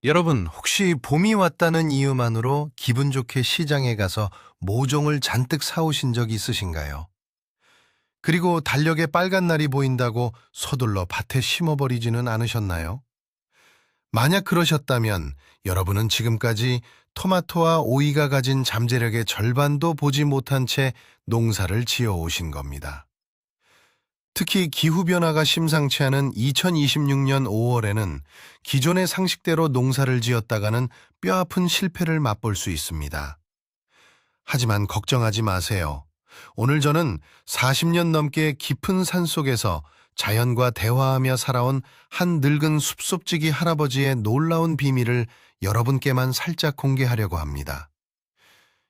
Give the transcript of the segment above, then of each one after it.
여러분, 혹시 봄이 왔다는 이유만으로 기분 좋게 시장에 가서 모종을 잔뜩 사오신 적 있으신가요? 그리고 달력에 빨간 날이 보인다고 서둘러 밭에 심어버리지는 않으셨나요? 만약 그러셨다면 여러분은 지금까지 토마토와 오이가 가진 잠재력의 절반도 보지 못한 채 농사를 지어 오신 겁니다. 특히 기후변화가 심상치 않은 2026년 5월에는 기존의 상식대로 농사를 지었다가는 뼈아픈 실패를 맛볼 수 있습니다. 하지만 걱정하지 마세요. 오늘 저는 40년 넘게 깊은 산속에서 자연과 대화하며 살아온 한 늙은 숲속지기 할아버지의 놀라운 비밀을 여러분께만 살짝 공개하려고 합니다.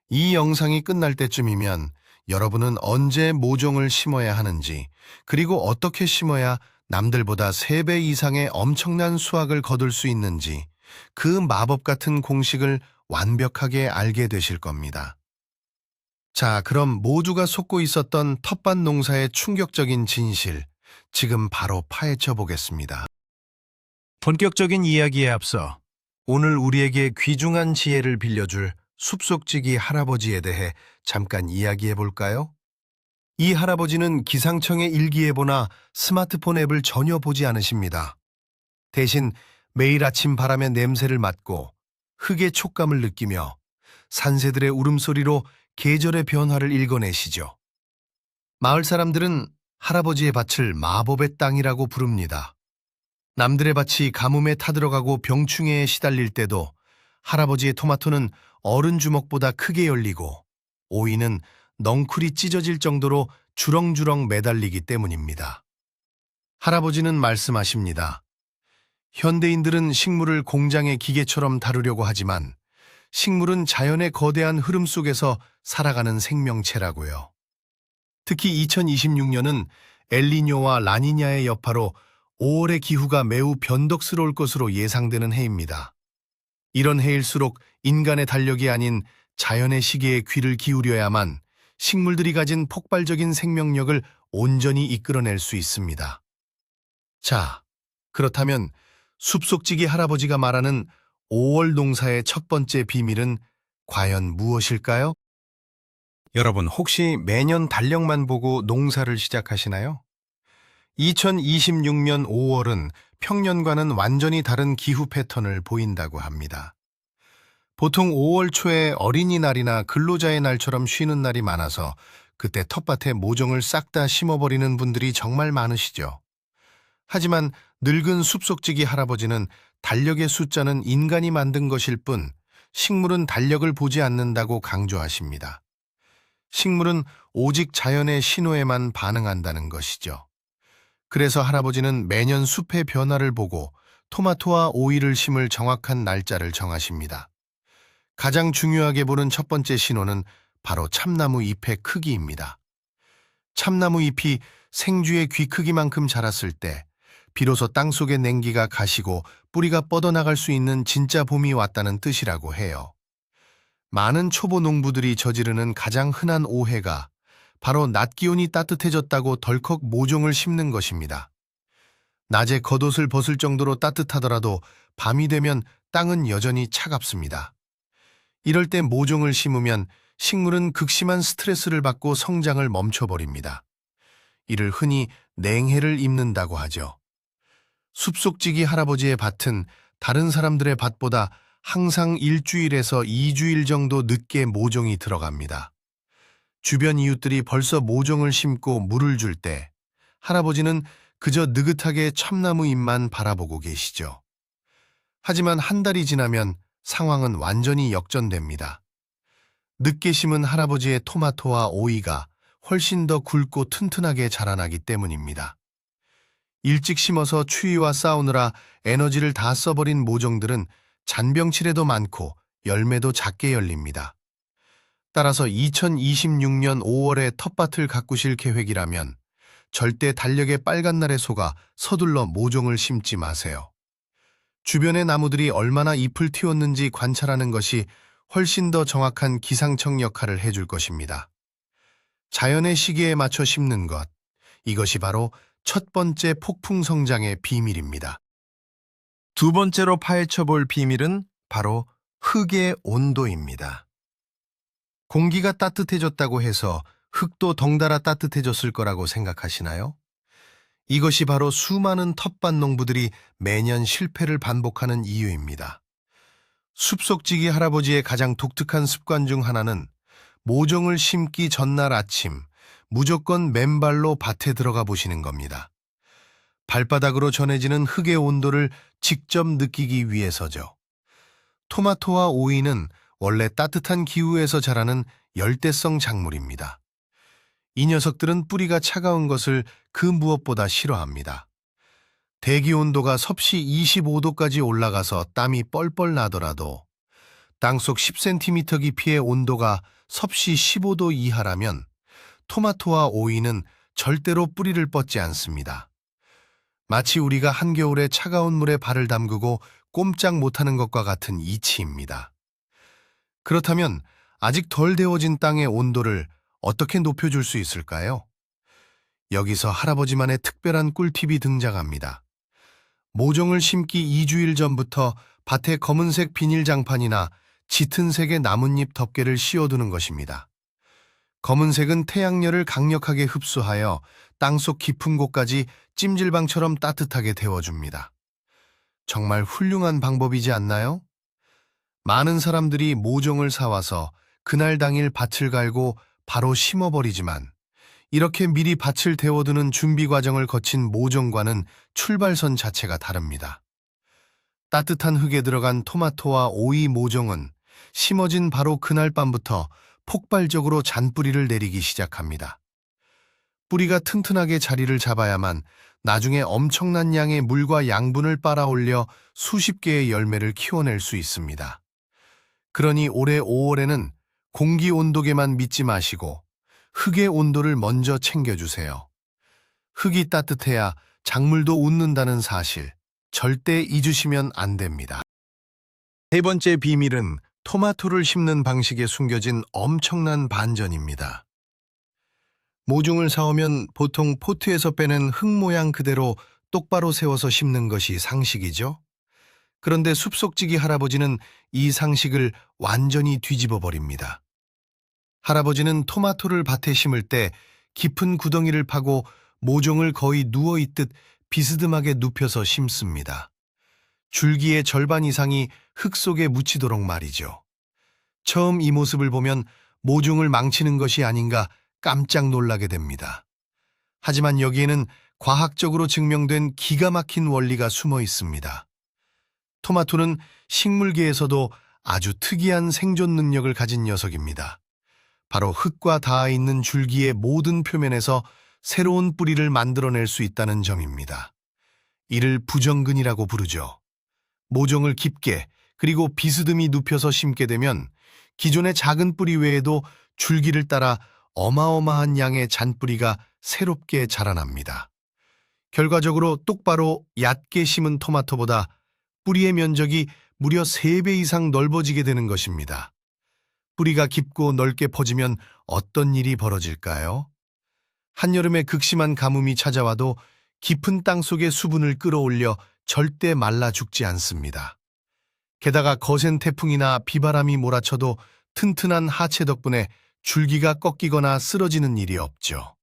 이 영상이 끝날 때쯤이면 여러분은 언제 모종을 심어야 하는지, 그리고 어떻게 심어야 남들보다 3배 이상의 엄청난 수확을 거둘 수 있는지, 그 마법 같은 공식을 완벽하게 알게 되실 겁니다. 자, 그럼 모두가 속고 있었던 텃밭 농사의 충격적인 진실, 지금 바로 파헤쳐 보겠습니다. 본격적인 이야기에 앞서 오늘 우리에게 귀중한 지혜를 빌려줄 숲속지기 할아버지에 대해 잠깐 이야기해 볼까요? 이 할아버지는 기상청의 일기예보나 스마트폰 앱을 전혀 보지 않으십니다. 대신 매일 아침 바람의 냄새를 맡고 흙의 촉감을 느끼며 산새들의 울음소리로 계절의 변화를 읽어내시죠. 마을 사람들은 할아버지의 밭을 마법의 땅이라고 부릅니다. 남들의 밭이 가뭄에 타들어가고 병충해에 시달릴 때도 할아버지의 토마토는 어른 주먹보다 크게 열리고 오이는 넝쿨이 찢어질 정도로 주렁주렁 매달리기 때문입니다. 할아버지는 말씀하십니다. 현대인들은 식물을 공장의 기계처럼 다루려고 하지만 식물은 자연의 거대한 흐름 속에서 살아가는 생명체라고요. 특히 2026년은 엘니뇨와 라니냐의 여파로 5월의 기후가 매우 변덕스러울 것으로 예상되는 해입니다. 이런 해일수록 인간의 달력이 아닌 자연의 시계에 귀를 기울여야만 식물들이 가진 폭발적인 생명력을 온전히 이끌어낼 수 있습니다. 자, 그렇다면 숲속지기 할아버지가 말하는 5월 농사의 첫 번째 비밀은 과연 무엇일까요? 여러분, 혹시 매년 달력만 보고 농사를 시작하시나요? 2026년 5월은 평년과는 완전히 다른 기후 패턴을 보인다고 합니다. 보통 5월 초에 어린이날이나 근로자의 날처럼 쉬는 날이 많아서 그때 텃밭에 모종을 싹 다 심어버리는 분들이 정말 많으시죠. 하지만 늙은 숲속지기 할아버지는 달력의 숫자는 인간이 만든 것일 뿐 식물은 달력을 보지 않는다고 강조하십니다. 식물은 오직 자연의 신호에만 반응한다는 것이죠. 그래서 할아버지는 매년 숲의 변화를 보고 토마토와 오이를 심을 정확한 날짜를 정하십니다. 가장 중요하게 보는 첫 번째 신호는 바로 참나무 잎의 크기입니다. 참나무 잎이 생쥐의 귀 크기만큼 자랐을 때 비로소 땅속의 냉기가 가시고 뿌리가 뻗어나갈 수 있는 진짜 봄이 왔다는 뜻이라고 해요. 많은 초보 농부들이 저지르는 가장 흔한 오해가 바로 낮 기온이 따뜻해졌다고 덜컥 모종을 심는 것입니다. 낮에 겉옷을 벗을 정도로 따뜻하더라도 밤이 되면 땅은 여전히 차갑습니다. 이럴 때 모종을 심으면 식물은 극심한 스트레스를 받고 성장을 멈춰버립니다. 이를 흔히 냉해를 입는다고 하죠. 숲속지기 할아버지의 밭은 다른 사람들의 밭보다 항상 1주일에서 2주일 정도 늦게 모종이 들어갑니다. 주변 이웃들이 벌써 모종을 심고 물을 줄 때 할아버지는 그저 느긋하게 참나무 잎만 바라보고 계시죠. 하지만 한 달이 지나면 상황은 완전히 역전됩니다. 늦게 심은 할아버지의 토마토와 오이가 훨씬 더 굵고 튼튼하게 자라나기 때문입니다. 일찍 심어서 추위와 싸우느라 에너지를 다 써버린 모종들은 잔병치레도 많고 열매도 작게 열립니다. 따라서 2026년 5월에 텃밭을 가꾸실 계획이라면 절대 달력의 빨간 날에 속아 서둘러 모종을 심지 마세요. 주변의 나무들이 얼마나 잎을 틔웠는지 관찰하는 것이 훨씬 더 정확한 기상청 역할을 해줄 것입니다. 자연의 시기에 맞춰 심는 것, 이것이 바로 첫 번째 폭풍 성장의 비밀입니다. 두 번째로 파헤쳐 볼 비밀은 바로 흙의 온도입니다. 공기가 따뜻해졌다고 해서 흙도 덩달아 따뜻해졌을 거라고 생각하시나요? 이것이 바로 수많은 텃밭 농부들이 매년 실패를 반복하는 이유입니다. 숲속지기 할아버지의 가장 독특한 습관 중 하나는 모종을 심기 전날 아침 무조건 맨발로 밭에 들어가 보시는 겁니다. 발바닥으로 전해지는 흙의 온도를 직접 느끼기 위해서죠. 토마토와 오이는 원래 따뜻한 기후에서 자라는 열대성 작물입니다. 이 녀석들은 뿌리가 차가운 것을 그 무엇보다 싫어합니다. 대기 온도가 섭씨 25도까지 올라가서 땀이 뻘뻘 나더라도 땅속 10cm 깊이의 온도가 섭씨 15도 이하라면 토마토와 오이는 절대로 뿌리를 뻗지 않습니다. 마치 우리가 한겨울에 차가운 물에 발을 담그고 꼼짝 못하는 것과 같은 이치입니다. 그렇다면 아직 덜 데워진 땅의 온도를 어떻게 높여줄 수 있을까요? 여기서 할아버지만의 특별한 꿀팁이 등장합니다. 모종을 심기 2주일 전부터 밭에 검은색 비닐장판이나 짙은 색의 나뭇잎 덮개를 씌워두는 것입니다. 검은색은 태양열을 강력하게 흡수하여 땅속 깊은 곳까지 찜질방처럼 따뜻하게 데워줍니다. 정말 훌륭한 방법이지 않나요? 많은 사람들이 모종을 사와서 그날 당일 밭을 갈고 바로 심어버리지만 이렇게 미리 밭을 데워두는 준비 과정을 거친 모종과는 출발선 자체가 다릅니다. 따뜻한 흙에 들어간 토마토와 오이 모종은 심어진 바로 그날 밤부터 폭발적으로 잔뿌리를 내리기 시작합니다. 뿌리가 튼튼하게 자리를 잡아야만 나중에 엄청난 양의 물과 양분을 빨아올려 수십 개의 열매를 키워낼 수 있습니다. 그러니 올해 5월에는 공기 온도계만 믿지 마시고 흙의 온도를 먼저 챙겨주세요. 흙이 따뜻해야 작물도 웃는다는 사실 절대 잊으시면 안 됩니다. 세 번째 비밀은 토마토를 심는 방식에 숨겨진 엄청난 반전입니다. 모종을 사오면 보통 포트에서 빼는 흙 모양 그대로 똑바로 세워서 심는 것이 상식이죠. 그런데 숲속지기 할아버지는 이 상식을 완전히 뒤집어 버립니다. 할아버지는 토마토를 밭에 심을 때 깊은 구덩이를 파고 모종을 거의 누워있듯 비스듬하게 눕혀서 심습니다. 줄기의 절반 이상이 흙 속에 묻히도록 말이죠. 처음 이 모습을 보면 모종을 망치는 것이 아닌가 깜짝 놀라게 됩니다. 하지만 여기에는 과학적으로 증명된 기가 막힌 원리가 숨어 있습니다. 토마토는 식물계에서도 아주 특이한 생존 능력을 가진 녀석입니다. 바로 흙과 닿아 있는 줄기의 모든 표면에서 새로운 뿌리를 만들어낼 수 있다는 점입니다. 이를 부정근이라고 부르죠. 모종을 깊게 그리고 비스듬히 눕혀서 심게 되면 기존의 작은 뿌리 외에도 줄기를 따라 어마어마한 양의 잔뿌리가 새롭게 자라납니다. 결과적으로 똑바로 얕게 심은 토마토보다 뿌리의 면적이 무려 3배 이상 넓어지게 되는 것입니다. 뿌리가 깊고 넓게 퍼지면 어떤 일이 벌어질까요? 한여름에 극심한 가뭄이 찾아와도 깊은 땅 속의 수분을 끌어올려 절대 말라 죽지 않습니다. 게다가 거센 태풍이나 비바람이 몰아쳐도 튼튼한 하체 덕분에 줄기가 꺾이거나 쓰러지는 일이 없죠.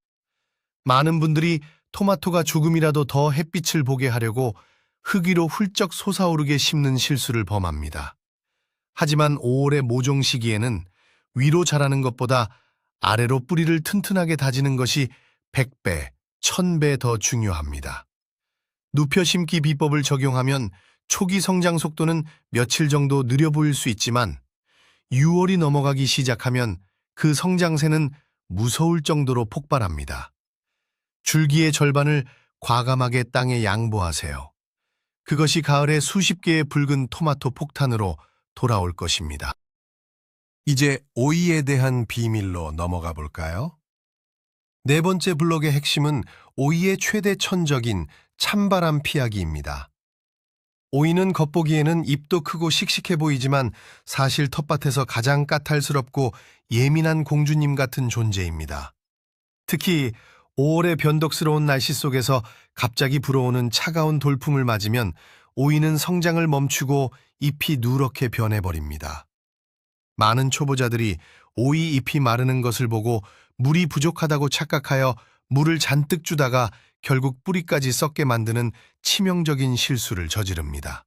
많은 분들이 토마토가 조금이라도 더 햇빛을 보게 하려고 흙 위로 훌쩍 솟아오르게 심는 실수를 범합니다. 하지만 5월의 모종 시기에는 위로 자라는 것보다 아래로 뿌리를 튼튼하게 다지는 것이 100배, 1000배 더 중요합니다. 눕혀 심기 비법을 적용하면 초기 성장 속도는 며칠 정도 느려 보일 수 있지만 6월이 넘어가기 시작하면 그 성장세는 무서울 정도로 폭발합니다. 줄기의 절반을 과감하게 땅에 양보하세요. 그것이 가을에 수십 개의 붉은 토마토 폭탄으로 돌아올 것입니다. 이제 오이에 대한 비밀로 넘어가 볼까요? 네 번째 블록의 핵심은 오이의 최대 천적인 찬바람 피하기입니다. 오이는 겉보기에는 입도 크고 씩씩해 보이지만 사실 텃밭에서 가장 까탈스럽고 예민한 공주님 같은 존재입니다. 특히 5월의 변덕스러운 날씨 속에서 갑자기 불어오는 차가운 돌풍을 맞으면 오이는 성장을 멈추고 잎이 누렇게 변해버립니다. 많은 초보자들이 오이 잎이 마르는 것을 보고 물이 부족하다고 착각하여 물을 잔뜩 주다가 결국 뿌리까지 썩게 만드는 치명적인 실수를 저지릅니다.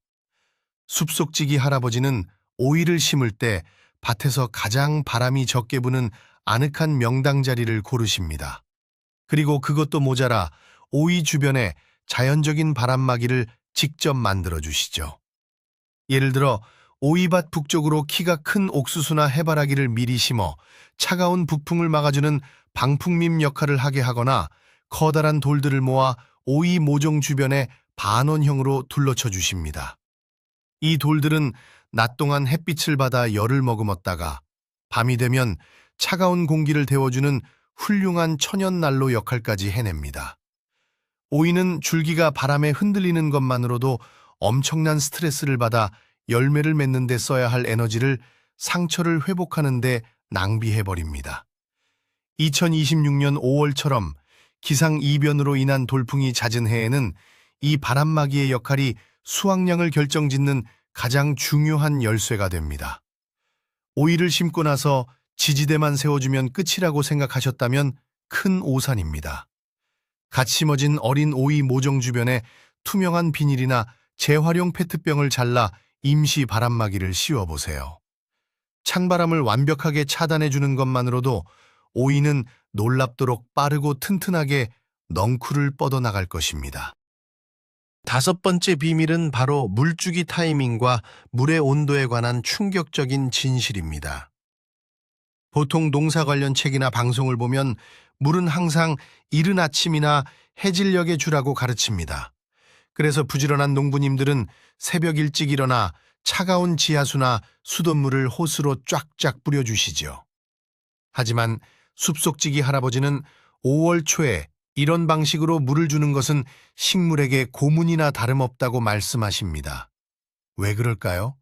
숲속지기 할아버지는 오이를 심을 때 밭에서 가장 바람이 적게 부는 아늑한 명당 자리를 고르십니다. 그리고 그것도 모자라 오이 주변에 자연적인 바람막이를 직접 만들어 주시죠. 예를 들어 오이밭 북쪽으로 키가 큰 옥수수나 해바라기를 미리 심어 차가운 북풍을 막아주는 방풍림 역할을 하게 하거나 커다란 돌들을 모아 오이 모종 주변에 반원형으로 둘러쳐 주십니다. 이 돌들은 낮 동안 햇빛을 받아 열을 머금었다가 밤이 되면 차가운 공기를 데워주는 훌륭한 천연난로 역할까지 해냅니다. 오이는 줄기가 바람에 흔들리는 것만으로도 엄청난 스트레스를 받아 열매를 맺는 데 써야 할 에너지를 상처를 회복하는 데 낭비해버립니다. 2026년 5월처럼 기상이변으로 인한 돌풍이 잦은 해에는 이 바람막이의 역할이 수확량을 결정짓는 가장 중요한 열쇠가 됩니다. 오이를 심고 나서 지지대만 세워주면 끝이라고 생각하셨다면 큰 오산입니다. 갓 심어진 어린 오이 모종 주변에 투명한 비닐이나 재활용 페트병을 잘라 임시 바람막이를 씌워보세요. 찬바람을 완벽하게 차단해주는 것만으로도 오이는 놀랍도록 빠르고 튼튼하게 넝쿨을 뻗어나갈 것입니다. 다섯 번째 비밀은 바로 물주기 타이밍과 물의 온도에 관한 충격적인 진실입니다. 보통 농사 관련 책이나 방송을 보면 물은 항상 이른 아침이나 해질녘에 주라고 가르칩니다. 그래서 부지런한 농부님들은 새벽 일찍 일어나 차가운 지하수나 수돗물을 호스로 쫙쫙 뿌려주시죠. 하지만 숲속지기 할아버지는 5월 초에 이런 방식으로 물을 주는 것은 식물에게 고문이나 다름없다고 말씀하십니다. 왜 그럴까요?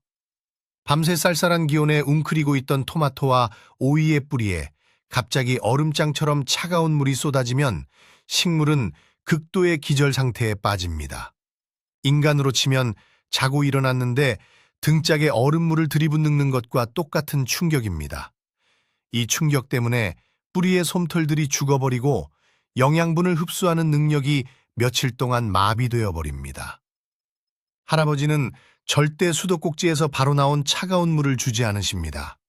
밤새 쌀쌀한 기온에 웅크리고 있던 토마토와 오이의 뿌리에 갑자기 얼음장처럼 차가운 물이 쏟아지면 식물은 극도의 기절 상태에 빠집니다. 인간으로 치면 자고 일어났는데 등짝에 얼음물을 들이붓는 것과 똑같은 충격입니다. 이 충격 때문에 뿌리의 솜털들이 죽어버리고 영양분을 흡수하는 능력이 며칠 동안 마비되어 버립니다. 할아버지는 절대 수도꼭지에서 바로 나온 차가운 물을 주지 않으십니다.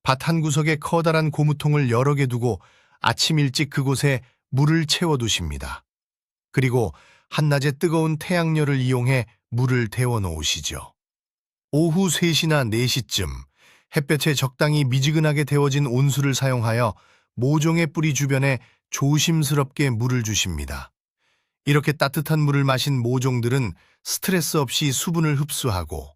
밭 한 구석에 커다란 고무통을 여러 개 두고 아침 일찍 그곳에 물을 채워두십니다. 그리고 한낮의 뜨거운 태양열을 이용해 물을 데워 놓으시죠. 오후 3시나 4시쯤 햇볕에 적당히 미지근하게 데워진 온수를 사용하여 모종의 뿌리 주변에 조심스럽게 물을 주십니다. 이렇게 따뜻한 물을 마신 모종들은 스트레스 없이 수분을 흡수하고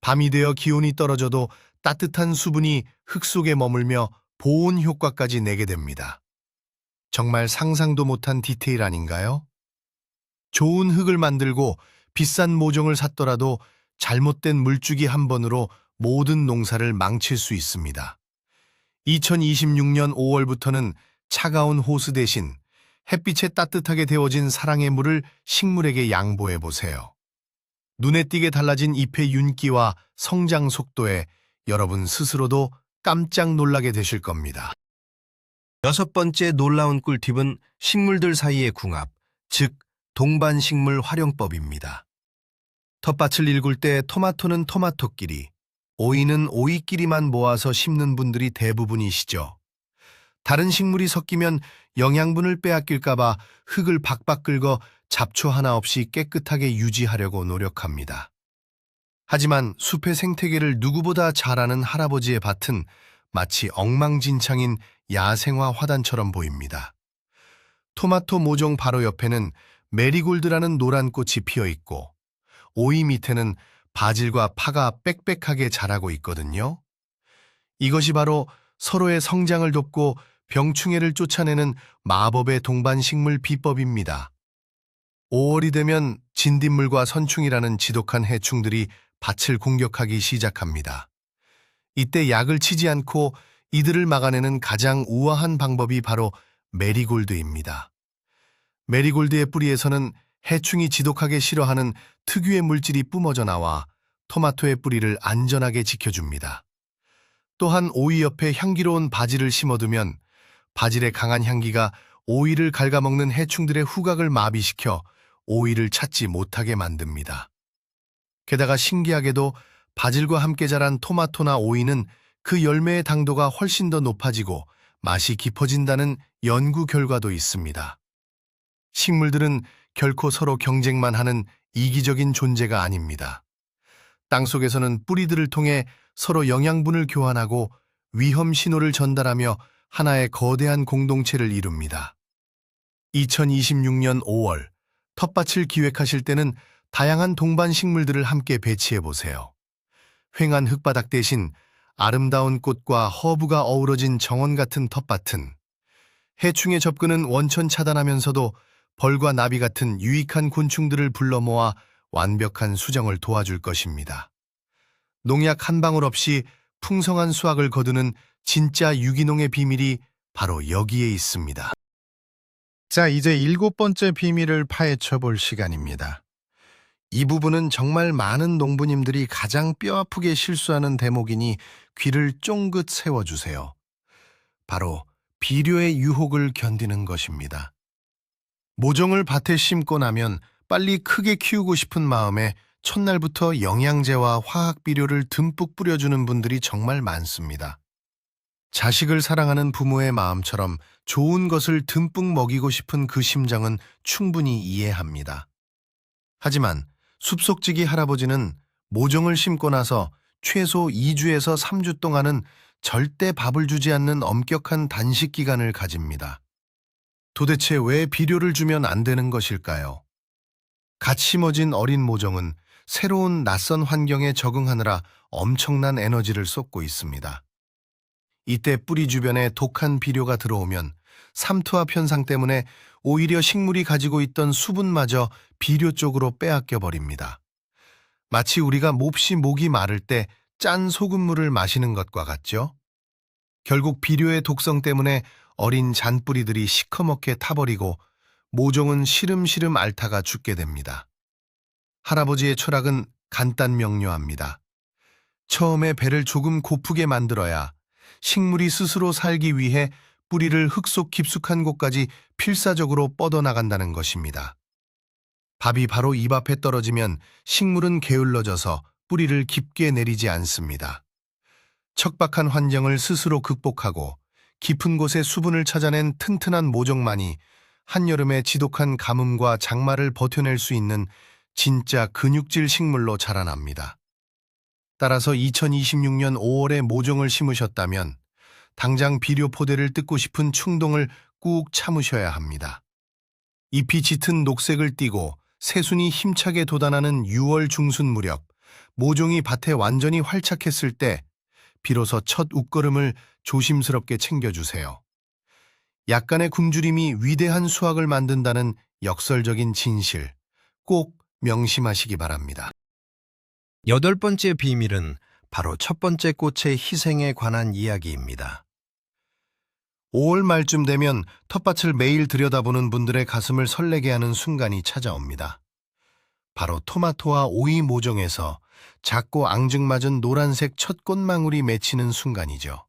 밤이 되어 기온이 떨어져도 따뜻한 수분이 흙 속에 머물며 보온 효과까지 내게 됩니다. 정말 상상도 못한 디테일 아닌가요? 좋은 흙을 만들고 비싼 모종을 샀더라도 잘못된 물주기 한 번으로 모든 농사를 망칠 수 있습니다. 2026년 5월부터는 차가운 호스 대신 햇빛에 따뜻하게 데워진 사랑의 물을 식물에게 양보해 보세요. 눈에 띄게 달라진 잎의 윤기와 성장 속도에 여러분 스스로도 깜짝 놀라게 되실 겁니다. 여섯 번째 놀라운 꿀팁은 식물들 사이의 궁합, 즉 동반식물 활용법입니다. 텃밭을 일굴 때 토마토는 토마토끼리, 오이는 오이끼리만 모아서 심는 분들이 대부분이시죠. 다른 식물이 섞이면 영양분을 빼앗길까봐 흙을 박박 긁어 잡초 하나 없이 깨끗하게 유지하려고 노력합니다. 하지만 숲의 생태계를 누구보다 잘 아는 할아버지의 밭은 마치 엉망진창인 야생화 화단처럼 보입니다. 토마토 모종 바로 옆에는 메리골드라는 노란 꽃이 피어 있고 오이 밑에는 바질과 파가 빽빽하게 자라고 있거든요. 이것이 바로 서로의 성장을 돕고 병충해를 쫓아내는 마법의 동반식물 비법입니다. 5월이 되면 진딧물과 선충이라는 지독한 해충들이 밭을 공격하기 시작합니다. 이때 약을 치지 않고 이들을 막아내는 가장 우아한 방법이 바로 메리골드입니다. 메리골드의 뿌리에서는 해충이 지독하게 싫어하는 특유의 물질이 뿜어져 나와 토마토의 뿌리를 안전하게 지켜줍니다. 또한 오이 옆에 향기로운 바질을 심어두면 바질의 강한 향기가 오이를 갉아먹는 해충들의 후각을 마비시켜 오이를 찾지 못하게 만듭니다. 게다가 신기하게도 바질과 함께 자란 토마토나 오이는 그 열매의 당도가 훨씬 더 높아지고 맛이 깊어진다는 연구 결과도 있습니다. 식물들은 결코 서로 경쟁만 하는 이기적인 존재가 아닙니다. 땅속에서는 뿌리들을 통해 서로 영양분을 교환하고 위험 신호를 전달하며 하나의 거대한 공동체를 이룹니다. 2026년 5월 텃밭을 기획하실 때는 다양한 동반 식물들을 함께 배치해 보세요. 휑한 흙바닥 대신 아름다운 꽃과 허브가 어우러진 정원 같은 텃밭은 해충의 접근은 원천 차단하면서도 벌과 나비 같은 유익한 곤충들을 불러 모아 완벽한 수정을 도와줄 것입니다. 농약 한 방울 없이 풍성한 수확을 거두는 진짜 유기농의 비밀이 바로 여기에 있습니다. 자, 이제 7번째 비밀을 파헤쳐 볼 시간입니다. 이 부분은 정말 많은 농부님들이 가장 뼈아프게 실수하는 대목이니 귀를 쫑긋 세워주세요. 바로 비료의 유혹을 견디는 것입니다. 모종을 밭에 심고 나면 빨리 크게 키우고 싶은 마음에 첫날부터 영양제와 화학 비료를 듬뿍 뿌려주는 분들이 정말 많습니다. 자식을 사랑하는 부모의 마음처럼 좋은 것을 듬뿍 먹이고 싶은 그 심정은 충분히 이해합니다. 하지만 숲속지기 할아버지는 모종을 심고 나서 최소 2주에서 3주 동안은 절대 밥을 주지 않는 엄격한 단식 기간을 가집니다. 도대체 왜 비료를 주면 안 되는 것일까요? 갓 심어진 어린 모종은 새로운 낯선 환경에 적응하느라 엄청난 에너지를 쏟고 있습니다. 이때 뿌리 주변에 독한 비료가 들어오면 삼투압 현상 때문에 오히려 식물이 가지고 있던 수분마저 비료 쪽으로 빼앗겨 버립니다. 마치 우리가 몹시 목이 마를 때 짠 소금물을 마시는 것과 같죠? 결국 비료의 독성 때문에 어린 잔뿌리들이 시커멓게 타버리고 모종은 시름시름 앓다가 죽게 됩니다. 할아버지의 철학은 간단 명료합니다. 처음에 배를 조금 고프게 만들어야 식물이 스스로 살기 위해 뿌리를 흙속 깊숙한 곳까지 필사적으로 뻗어나간다는 것입니다. 밥이 바로 입 앞에 떨어지면 식물은 게을러져서 뿌리를 깊게 내리지 않습니다. 척박한 환경을 스스로 극복하고 깊은 곳에 수분을 찾아낸 튼튼한 모종만이 한여름의 지독한 가뭄과 장마를 버텨낼 수 있는 진짜 근육질 식물로 자라납니다. 따라서 2026년 5월에 모종을 심으셨다면 당장 비료 포대를 뜯고 싶은 충동을 꾹 참으셔야 합니다. 잎이 짙은 녹색을 띠고 새순이 힘차게 돋아나는 6월 중순 무렵 모종이 밭에 완전히 활착했을 때 비로소 첫 웃걸음을 조심스럽게 챙겨주세요. 약간의 굶주림이 위대한 수확을 만든다는 역설적인 진실, 꼭 명심하시기 바랍니다. 8번째 비밀은 바로 첫 번째 꽃의 희생에 관한 이야기입니다. 5월 말쯤 되면 텃밭을 매일 들여다보는 분들의 가슴을 설레게 하는 순간이 찾아옵니다. 바로 토마토와 오이 모종에서 작고 앙증맞은 노란색 첫 꽃망울이 맺히는 순간이죠.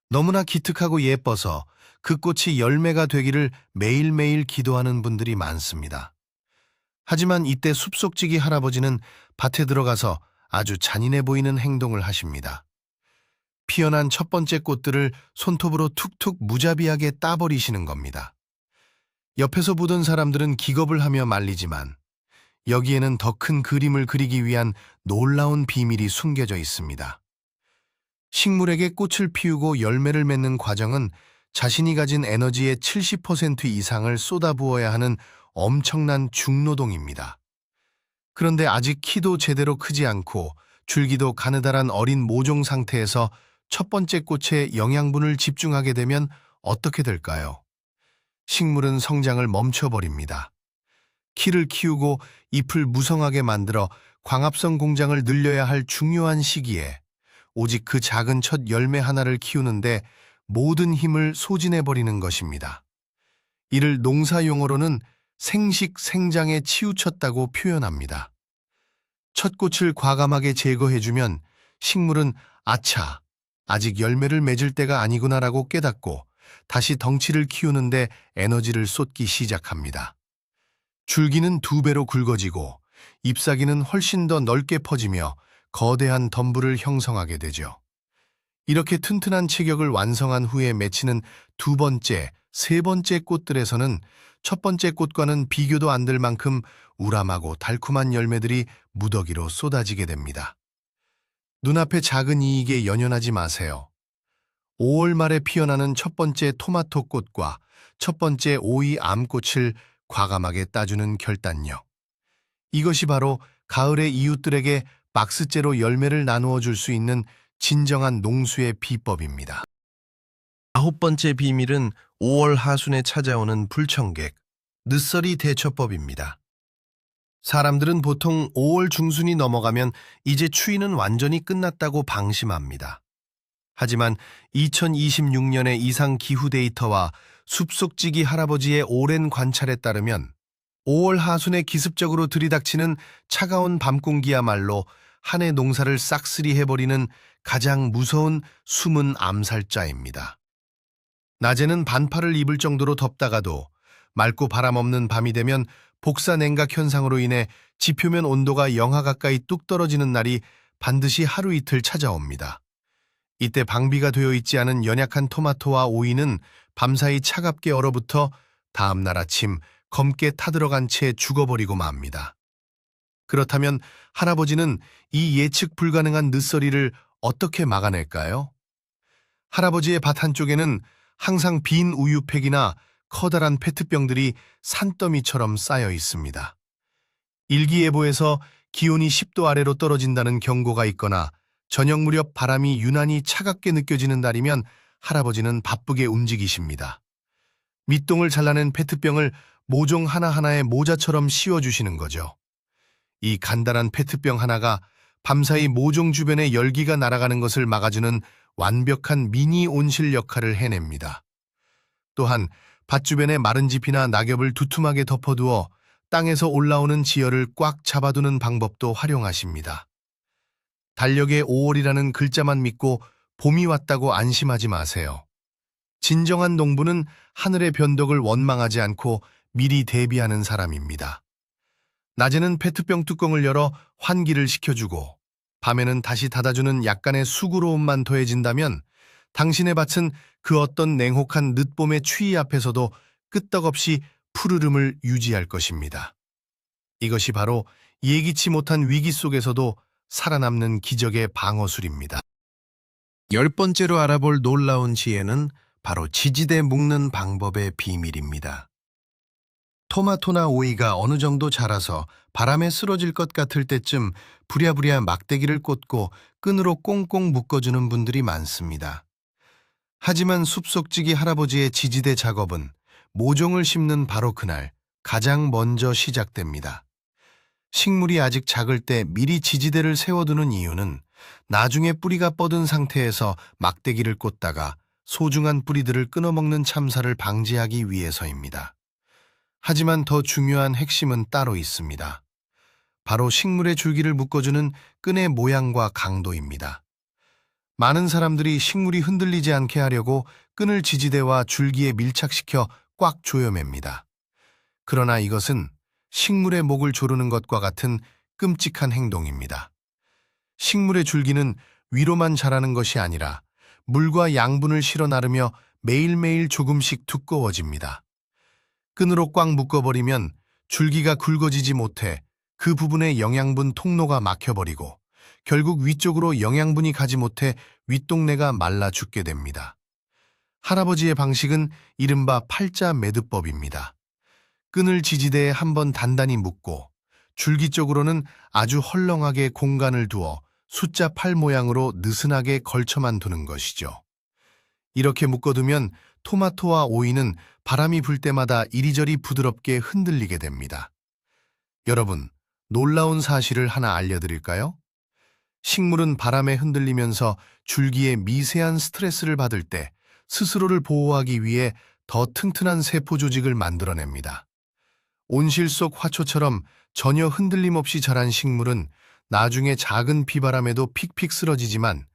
너무나 기특하고 예뻐서 그 꽃이 열매가 되기를 매일매일 기도하는 분들이 많습니다. 하지만 이때 숲속지기 할아버지는 밭에 들어가서 아주 잔인해 보이는 행동을 하십니다. 피어난 첫 번째 꽃들을 손톱으로 툭툭 무자비하게 따버리시는 겁니다. 옆에서 보던 사람들은 기겁을 하며 말리지만 여기에는 더 큰 그림을 그리기 위한 놀라운 비밀이 숨겨져 있습니다. 식물에게 꽃을 피우고 열매를 맺는 과정은 자신이 가진 에너지의 70% 이상을 쏟아부어야 하는 엄청난 중노동입니다. 그런데 아직 키도 제대로 크지 않고 줄기도 가느다란 어린 모종 상태에서 첫 번째 꽃에 영양분을 집중하게 되면 어떻게 될까요? 식물은 성장을 멈춰버립니다. 키를 키우고 잎을 무성하게 만들어 광합성 공장을 늘려야 할 중요한 시기에 오직 그 작은 첫 열매 하나를 키우는데 모든 힘을 소진해버리는 것입니다. 이를 농사 용어로는 생식 생장에 치우쳤다고 표현합니다. 첫 꽃을 과감하게 제거해주면 식물은 아차, 아직 열매를 맺을 때가 아니구나라고 깨닫고 다시 덩치를 키우는데 에너지를 쏟기 시작합니다. 줄기는 2배로 굵어지고 잎사귀는 훨씬 더 넓게 퍼지며 거대한 덤불을 형성하게 되죠. 이렇게 튼튼한 체격을 완성한 후에 맺히는 2번째, 3번째 꽃들에서는 첫 번째 꽃과는 비교도 안 될 만큼 우람하고 달콤한 열매들이 무더기로 쏟아지게 됩니다. 눈앞의 작은 이익에 연연하지 마세요. 5월 말에 피어나는 첫 번째 토마토 꽃과 첫 번째 오이 암꽃을 과감하게 따주는 결단력. 이것이 바로 가을의 이웃들에게 박스째로 열매를 나누어 줄 수 있는 진정한 농수의 비법입니다. 9번째 비밀은 5월 하순에 찾아오는 불청객, 늦서리 대처법입니다. 사람들은 보통 5월 중순이 넘어가면 이제 추위는 완전히 끝났다고 방심합니다. 하지만 2026년의 이상 기후 데이터와 숲속지기 할아버지의 오랜 관찰에 따르면 5월 하순에 기습적으로 들이닥치는 차가운 밤 공기야말로 한 해 농사를 싹쓸이 해버리는 가장 무서운 숨은 암살자입니다. 낮에는 반팔을 입을 정도로 덥다가도 맑고 바람 없는 밤이 되면 복사 냉각 현상으로 인해 지표면 온도가 영하 가까이 뚝 떨어지는 날이 반드시 하루 이틀 찾아옵니다. 이때 방비가 되어 있지 않은 연약한 토마토와 오이는 밤사이 차갑게 얼어붙어 다음 날 아침 검게 타들어간 채 죽어버리고 맙니다. 그렇다면 할아버지는 이 예측 불가능한 늦서리를 어떻게 막아낼까요? 할아버지의 밭 한쪽에는 항상 빈 우유팩이나 커다란 페트병들이 산더미처럼 쌓여 있습니다. 일기예보에서 기온이 10도 아래로 떨어진다는 경고가 있거나 저녁 무렵 바람이 유난히 차갑게 느껴지는 날이면 할아버지는 바쁘게 움직이십니다. 밑동을 잘라낸 페트병을 모종 하나하나에 모자처럼 씌워주시는 거죠. 이 간단한 페트병 하나가 밤사이 모종 주변에 열기가 날아가는 것을 막아주는 완벽한 미니 온실 역할을 해냅니다. 또한 밭 주변의 마른 짚이나 낙엽을 두툼하게 덮어두어 땅에서 올라오는 지열을 꽉 잡아두는 방법도 활용하십니다. 달력에 5월이라는 글자만 믿고 봄이 왔다고 안심하지 마세요. 진정한 농부는 하늘의 변덕을 원망하지 않고 미리 대비하는 사람입니다. 낮에는 페트병 뚜껑을 열어 환기를 시켜주고 밤에는 다시 닫아주는 약간의 수고로움만 더해진다면 당신의 밭은 그 어떤 냉혹한 늦봄의 추위 앞에서도 끄떡없이 푸르름을 유지할 것입니다. 이것이 바로 예기치 못한 위기 속에서도 살아남는 기적의 방어술입니다. 10번째로 알아볼 놀라운 지혜는 바로 지지대 묶는 방법의 비밀입니다. 토마토나 오이가 어느 정도 자라서 바람에 쓰러질 것 같을 때쯤 부랴부랴 막대기를 꽂고 끈으로 꽁꽁 묶어주는 분들이 많습니다. 하지만 숲속지기 할아버지의 지지대 작업은 모종을 심는 바로 그날 가장 먼저 시작됩니다. 식물이 아직 작을 때 미리 지지대를 세워두는 이유는 나중에 뿌리가 뻗은 상태에서 막대기를 꽂다가 소중한 뿌리들을 끊어먹는 참사를 방지하기 위해서입니다. 하지만 더 중요한 핵심은 따로 있습니다. 바로 식물의 줄기를 묶어주는 끈의 모양과 강도입니다. 많은 사람들이 식물이 흔들리지 않게 하려고 끈을 지지대와 줄기에 밀착시켜 꽉 조여맵니다. 그러나 이것은 식물의 목을 조르는 것과 같은 끔찍한 행동입니다. 식물의 줄기는 위로만 자라는 것이 아니라 물과 양분을 실어 나르며 매일매일 조금씩 두꺼워집니다. 끈으로 꽉 묶어버리면 줄기가 굵어지지 못해 그 부분에 영양분 통로가 막혀버리고 결국 위쪽으로 영양분이 가지 못해 윗동네가 말라 죽게 됩니다. 할아버지의 방식은 이른바 팔자 매듭법입니다. 끈을 지지대에 한번 단단히 묶고 줄기 쪽으로는 아주 헐렁하게 공간을 두어 숫자 8 모양으로 느슨하게 걸쳐만 두는 것이죠. 이렇게 묶어두면 토마토와 오이는 바람이 불 때마다 이리저리 부드럽게 흔들리게 됩니다. 여러분, 놀라운 사실을 하나 알려드릴까요? 식물은 바람에 흔들리면서 줄기에 미세한 스트레스를 받을 때 스스로를 보호하기 위해 더 튼튼한 세포 조직을 만들어냅니다. 온실 속 화초처럼 전혀 흔들림 없이 자란 식물은 나중에 작은 비바람에도 픽픽 쓰러지지만,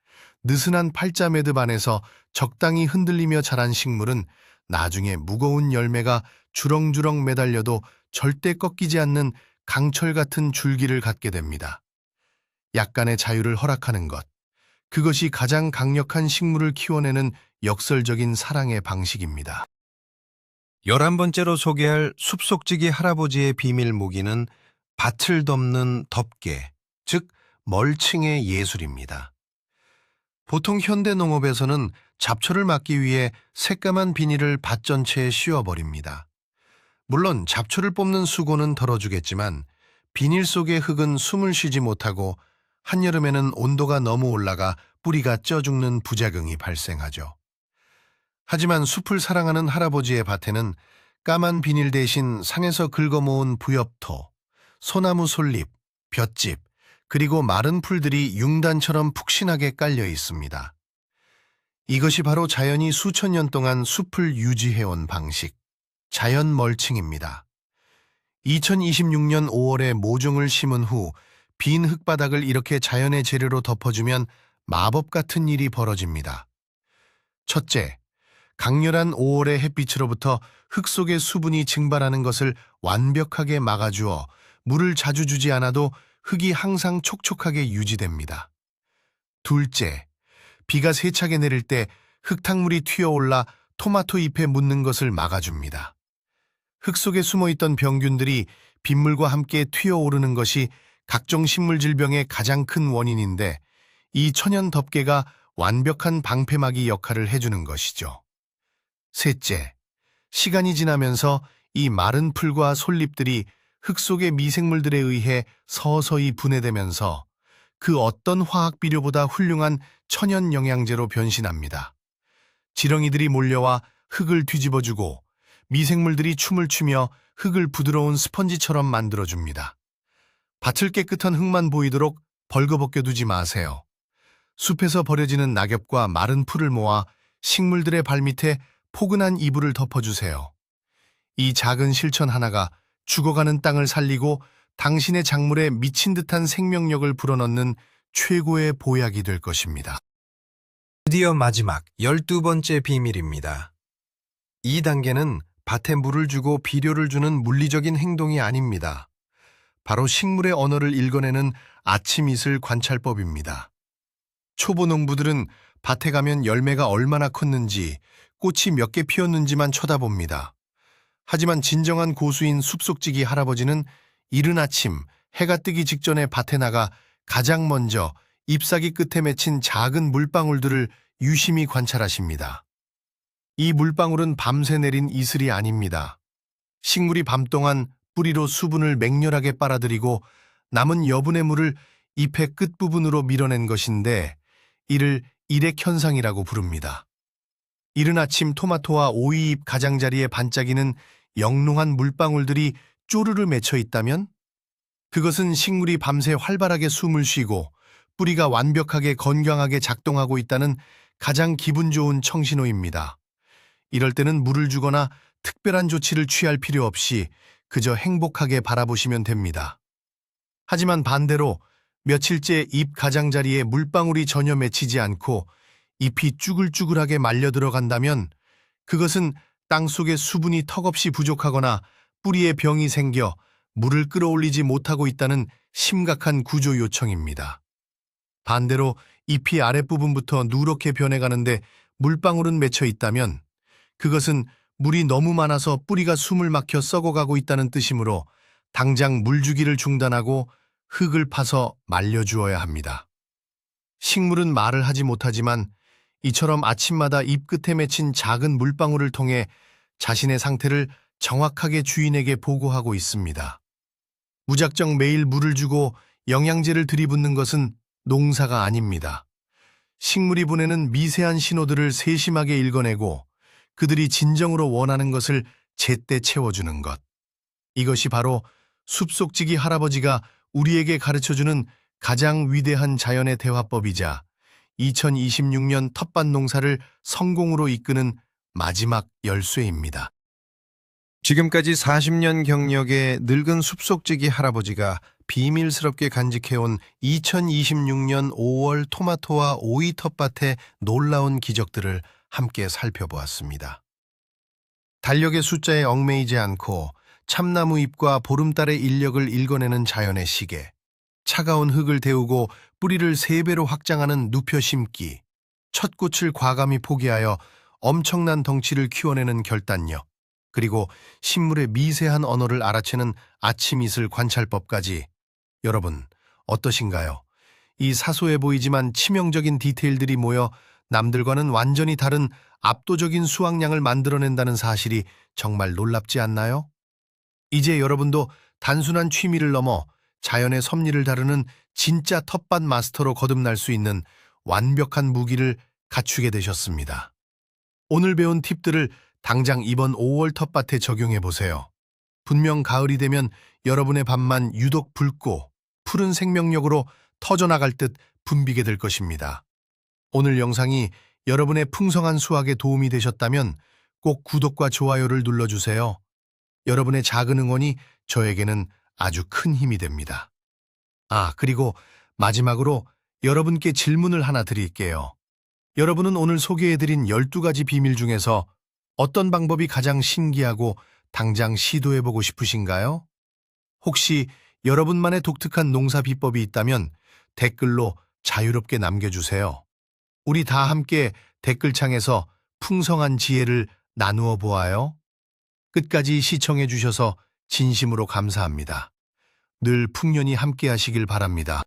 느슨한 팔자 매듭 안에서 적당히 흔들리며 자란 식물은 나중에 무거운 열매가 주렁주렁 매달려도 절대 꺾이지 않는 강철 같은 줄기를 갖게 됩니다. 약간의 자유를 허락하는 것, 그것이 가장 강력한 식물을 키워내는 역설적인 사랑의 방식입니다. 11번째로 소개할 숲속지기 할아버지의 비밀 무기는 밭을 덮는 덮개, 즉 멀칭의 예술입니다. 보통 현대 농업에서는 잡초를 막기 위해 새까만 비닐을 밭 전체에 씌워버립니다. 물론 잡초를 뽑는 수고는 덜어주겠지만 비닐 속의 흙은 숨을 쉬지 못하고 한여름에는 온도가 너무 올라가 뿌리가 쪄 죽는 부작용이 발생하죠. 하지만 숲을 사랑하는 할아버지의 밭에는 까만 비닐 대신 산에서 긁어모은 부엽토, 소나무 솔잎, 볏짚, 그리고 마른 풀들이 융단처럼 푹신하게 깔려 있습니다. 이것이 바로 자연이 수천 년 동안 숲을 유지해온 방식, 자연 멀칭입니다. 2026년 5월에 모종을 심은 후 빈 흙바닥을 이렇게 자연의 재료로 덮어주면 마법 같은 일이 벌어집니다. 첫째, 강렬한 5월의 햇빛으로부터 흙 속의 수분이 증발하는 것을 완벽하게 막아주어 물을 자주 주지 않아도 흙이 항상 촉촉하게 유지됩니다. 둘째, 비가 세차게 내릴 때 흙탕물이 튀어올라 토마토 잎에 묻는 것을 막아줍니다. 흙 속에 숨어있던 병균들이 빗물과 함께 튀어오르는 것이 각종 식물 질병의 가장 큰 원인인데, 이 천연 덮개가 완벽한 방패막이 역할을 해주는 것이죠. 셋째, 시간이 지나면서 이 마른 풀과 솔잎들이 흙 속의 미생물들에 의해 서서히 분해되면서 그 어떤 화학 비료보다 훌륭한 천연 영양제로 변신합니다. 지렁이들이 몰려와 흙을 뒤집어주고 미생물들이 춤을 추며 흙을 부드러운 스펀지처럼 만들어줍니다. 밭을 깨끗한 흙만 보이도록 벌거벗겨 두지 마세요. 숲에서 버려지는 낙엽과 마른 풀을 모아 식물들의 발밑에 포근한 이불을 덮어주세요. 이 작은 실천 하나가 죽어가는 땅을 살리고 당신의 작물에 미친 듯한 생명력을 불어넣는 최고의 보약이 될 것입니다. 드디어 마지막 12번째 비밀입니다. 이 단계는 밭에 물을 주고 비료를 주는 물리적인 행동이 아닙니다. 바로 식물의 언어를 읽어내는 아침 이슬 관찰법입니다. 초보 농부들은 밭에 가면 열매가 얼마나 컸는지, 꽃이 몇 개 피었는지만 쳐다봅니다. 하지만 진정한 고수인 숲속지기 할아버지는 이른 아침 해가 뜨기 직전에 밭에 나가 가장 먼저 잎사귀 끝에 맺힌 작은 물방울들을 유심히 관찰하십니다. 이 물방울은 밤새 내린 이슬이 아닙니다. 식물이 밤 동안 뿌리로 수분을 맹렬하게 빨아들이고 남은 여분의 물을 잎의 끝부분으로 밀어낸 것인데, 이를 일액현상이라고 부릅니다. 이른 아침 토마토와 오이잎 가장자리에 반짝이는 영롱한 물방울들이 쪼르르 맺혀 있다면, 그것은 식물이 밤새 활발하게 숨을 쉬고 뿌리가 완벽하게 건강하게 작동하고 있다는 가장 기분 좋은 청신호입니다. 이럴 때는 물을 주거나 특별한 조치를 취할 필요 없이 그저 행복하게 바라보시면 됩니다. 하지만 반대로 며칠째 잎 가장자리에 물방울이 전혀 맺히지 않고 잎이 쭈글쭈글하게 말려 들어간다면, 그것은 땅속에 수분이 턱없이 부족하거나 뿌리에 병이 생겨 물을 끌어올리지 못하고 있다는 심각한 구조 요청입니다. 반대로 잎이 아랫부분부터 누렇게 변해가는데 물방울은 맺혀 있다면, 그것은 물이 너무 많아서 뿌리가 숨을 막혀 썩어가고 있다는 뜻이므로 당장 물주기를 중단하고 흙을 파서 말려주어야 합니다. 식물은 말을 하지 못하지만 이처럼 아침마다 잎 끝에 맺힌 작은 물방울을 통해 자신의 상태를 정확하게 주인에게 보고하고 있습니다. 무작정 매일 물을 주고 영양제를 들이붓는 것은 농사가 아닙니다. 식물이 보내는 미세한 신호들을 세심하게 읽어내고 그들이 진정으로 원하는 것을 제때 채워주는 것. 이것이 바로 숲속지기 할아버지가 우리에게 가르쳐주는 가장 위대한 자연의 대화법이자 2026년 텃밭 농사를 성공으로 이끄는 마지막 열쇠입니다. 지금까지 40년 경력의 늙은 숲속지기 할아버지가 비밀스럽게 간직해온 2026년 5월 토마토와 오이 텃밭의 놀라운 기적들을 함께 살펴보았습니다. 달력의 숫자에 얽매이지 않고 참나무 잎과 보름달의 인력을 읽어내는 자연의 시계, 차가운 흙을 데우고 뿌리를 3배로 확장하는 누펴 심기, 첫 꽃을 과감히 포기하여 엄청난 덩치를 키워내는 결단력, 그리고 식물의 미세한 언어를 알아채는 아침 이슬 관찰법까지. 여러분, 어떠신가요? 이 사소해 보이지만 치명적인 디테일들이 모여 남들과는 완전히 다른 압도적인 수확량을 만들어낸다는 사실이 정말 놀랍지 않나요? 이제 여러분도 단순한 취미를 넘어 자연의 섭리를 다루는 진짜 텃밭 마스터로 거듭날 수 있는 완벽한 무기를 갖추게 되셨습니다. 오늘 배운 팁들을 당장 이번 5월 텃밭에 적용해 보세요. 분명 가을이 되면 여러분의 밭만 유독 붉고 푸른 생명력으로 터져나갈 듯 붐비게 될 것입니다. 오늘 영상이 여러분의 풍성한 수확에 도움이 되셨다면 꼭 구독과 좋아요를 눌러주세요. 여러분의 작은 응원이 저에게는 아주 큰 힘이 됩니다. 그리고 마지막으로 여러분께 질문을 하나 드릴게요. 여러분은 오늘 소개해드린 12가지 비밀 중에서 어떤 방법이 가장 신기하고 당장 시도해보고 싶으신가요? 혹시 여러분만의 독특한 농사 비법이 있다면 댓글로 자유롭게 남겨주세요. 우리 다 함께 댓글창에서 풍성한 지혜를 나누어 보아요. 끝까지 시청해 주셔서 진심으로 감사합니다. 늘 풍년이 함께 하시길 바랍니다.